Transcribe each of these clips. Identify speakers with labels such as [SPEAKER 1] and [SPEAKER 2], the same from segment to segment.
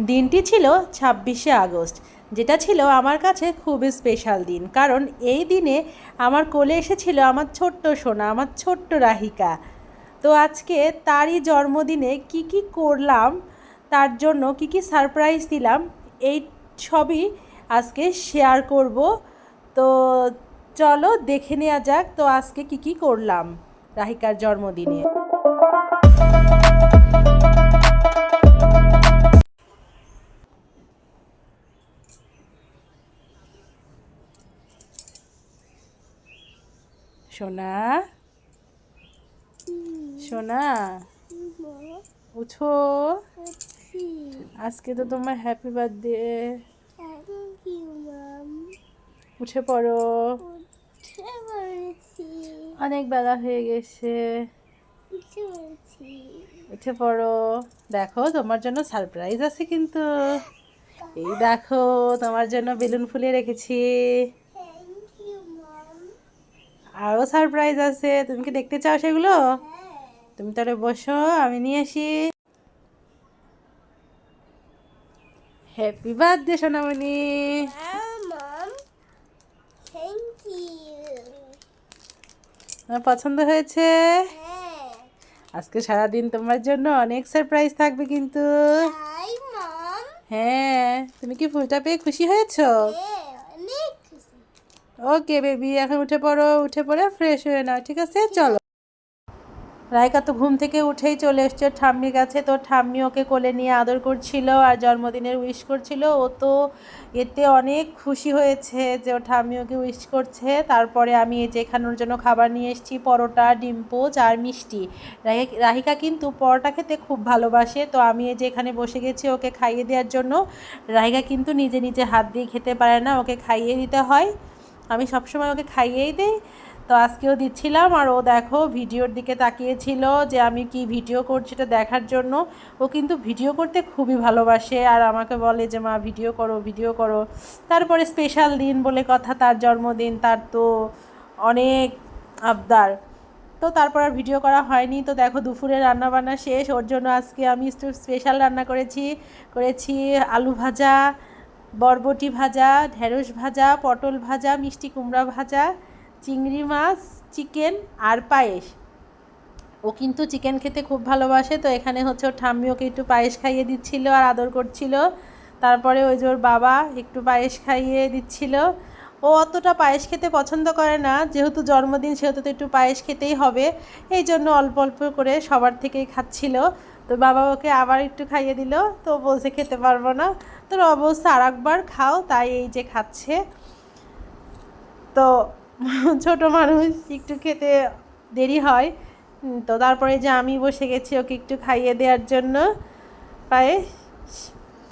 [SPEAKER 1] দিনটি ছিল 26শে আগস্ট, যেটা ছিল আমার কাছে খুবই স্পেশাল দিন। কারণ এই দিনে আমার কোলে এসেছিল আমার ছোট্ট সোনা, আমার ছোট্ট রাহিকা। তো আজকে তারই জন্মদিনে কি কি করলাম, তার জন্য কি কি সারপ্রাইজ দিলাম, এই সবই আজকে শেয়ার করব। তো চলো দেখে নেওয়া যাক তো আজকে কি কি করলাম রাহিকার জন্মদিনে। সোনা, সোনা, উঠো, আজকে তো তোমার হ্যাপি বার্থডে। উঠে পড়ো, অনেক বেলা হয়ে গেছে। উঠে পড়ো, দেখো তোমার জন্য সারপ্রাইজ আছে কিন্তু। এই দেখো তোমার জন্য বেলুন ফুলিয়ে রেখেছি, আরও সারপ্রাইজ আছে। তুমি কি দেখতে চাও সেগুলো? তুমি তাহলে বসো, আমি নিয়ে আসি। হ্যাপি বার্থডে সোনামণি। তোমার পছন্দ হয়েছে? আজকে সারাদিন তোমার জন্য অনেক সারপ্রাইজ থাকবে কিন্তু। হ্যাঁ, তুমি কি ফুলটা পেয়ে খুশি হয়েছো? ওকে বেবি, এখন উঠে পড়ো, উঠে পড়ে ফ্রেশ হয়ে নাও, ঠিক আছে? চলো। রাইকা তো ঘুম থেকে উঠেই চলে এসছে ঠাম্মির কাছে। তো ঠাম্মি ওকে কোলে নিয়ে আদর করছিল আর জন্মদিনের উইশ করছিল। ও তো এতে অনেক খুশি হয়েছে যে ও ঠাম্মি ওকে উইশ করছে। তারপরে আমি এই যে এখানে ওর জন্য খাবার নিয়ে এসেছি, পরোটা, ডিম পোচ আর মিষ্টি। রাহিকা কিন্তু পরোটা খেতে খুব ভালোবাসে। তো আমি এই যে এখানে বসে গেছি ওকে খাইয়ে দেওয়ার জন্য। রাহিকা কিন্তু নিজে নিজে হাত দিয়ে খেতে পারে না, ওকে খাইয়ে দিতে হয়। আমি সবসময় ওকে খাইয়েই দিই। তো আজকেও দিচ্ছিলাম আর ও দেখো ভিডিওর দিকে তাকিয়েছিল যে আমি কি ভিডিও করছি এটা দেখার জন্য। ও কিন্তু ভিডিও করতে খুবই ভালোবাসে আর আমাকে বলে যে মা ভিডিও করো, ভিডিও করো। তারপরে স্পেশাল দিন বলে কথা, তার জন্মদিন, তার তো অনেক আবদার। তো তারপর আর ভিডিও করা হয়নি। তো দেখো দুপুরে রান্নাবান্না শেষ। ওর জন্য আজকে আমি স্পেশাল রান্না করেছি আলু ভাজা, বরবটি ভাজা, ঢেঁড়স ভাজা, পটল ভাজা, মিষ্টি কুমড়া ভাজা, চিংড়ি মাছ, চিকেন আর পায়েস। ও কিন্তু চিকেন খেতে খুব ভালোবাসে। তো এখানে হচ্ছে ওর ঠাম্মি ওকে একটু পায়েস খাইয়ে দিচ্ছিল আর আদর করছিল। তারপরে ওই যে ওর বাবা একটু পায়েস খাইয়ে দিচ্ছিল। ও অতটা পায়েস খেতে পছন্দ করে না, যেহেতু জন্মদিন সেহেতু তো একটু পায়েস খেতেই হবে। এই জন্য অল্প অল্প করে সবার থেকেই খাচ্ছিল। তো বাবা ওকে আবার একটু খাইয়ে দিল। তো বলছে খেতে পারবো না। তোর অবস্থা আর একবার খাও, তাই এই যে খাচ্ছে। তো ছোট মানুষ একটু খেতে দেরি হয়। তো তারপরে যে আমি বসে গেছি ওকে একটু খাইয়ে দেওয়ার জন্য পায়েস।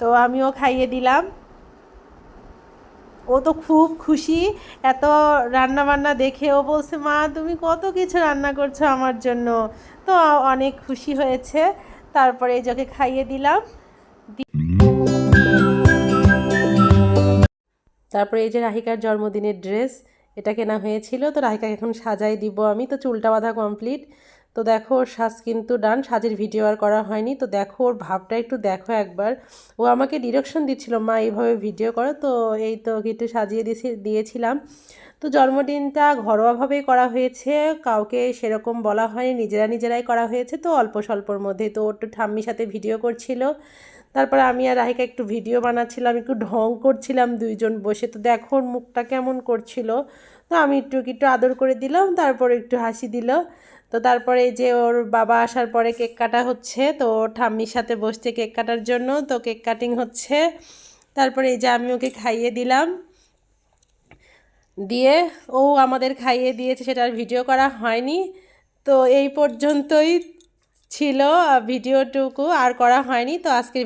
[SPEAKER 1] তো আমিও খাইয়ে দিলাম। ও তো খুব খুশি এত রান্না বান্না দেখে। ও বলছে মা তুমি কত কিছু রান্না করছো আমার জন্য। তো অনেক খুশি হয়েছে। তারপরে এই যে ওকে খাইয়ে দিলাম। তারপরে এই যে রাহিকার জন্মদিনের ড্রেস, এটা কেনা হয়েছিল। তো রাহিকাকে এখন সাজাই দিব আমি। তো চুলটা বাঁধা কমপ্লিট। তো দেখো ওর সাজ কিন্তু ডান, সাজের ভিডিও আর করা হয়নি। তো দেখো ওর ভাবটা একটু দেখো একবার। ও আমাকে ডিরেকশন দিচ্ছিল মা এইভাবে ভিডিও করো। তো এই তো ওকে একটু সাজিয়ে দিয়েছিলাম। তো জন্মদিনটা ঘরোয়াভাবেই করা হয়েছে, কাউকে সেরকম বলা হয়নি, নিজেরাই করা হয়েছে। তো অল্প স্বল্পর মধ্যে। তো ওর তো ঠাম্মির সাথে ভিডিও করছিল। তারপর আমি আর রাহিকা একটু ভিডিও বানাচ্ছিলাম, একটু ঢং করছিলাম দুইজন বসে। তো দেখো ওর মুখটা কেমন করছিল। তো আমি একটু একটু আদর করে দিলাম, তারপর একটু হাসি দিল। তো তারপরে এই যে ওর বাবা আসার পরে কেক কাটা হচ্ছে। তো ওর ঠাম্মির সাথে বসছে কেক কাটার জন্য। তো কেক কাটিং হচ্ছে। তারপরে এই যে আমি ওকে খাইয়ে দিলাম, দিয়ে ও আমাদের খাইয়ে দিয়েছে, সেটা আর ভিডিও করা হয়নি। তো এই পর্যন্তই ছিল ভিডিওটুকু, আর করা হয়নি। তো আজকের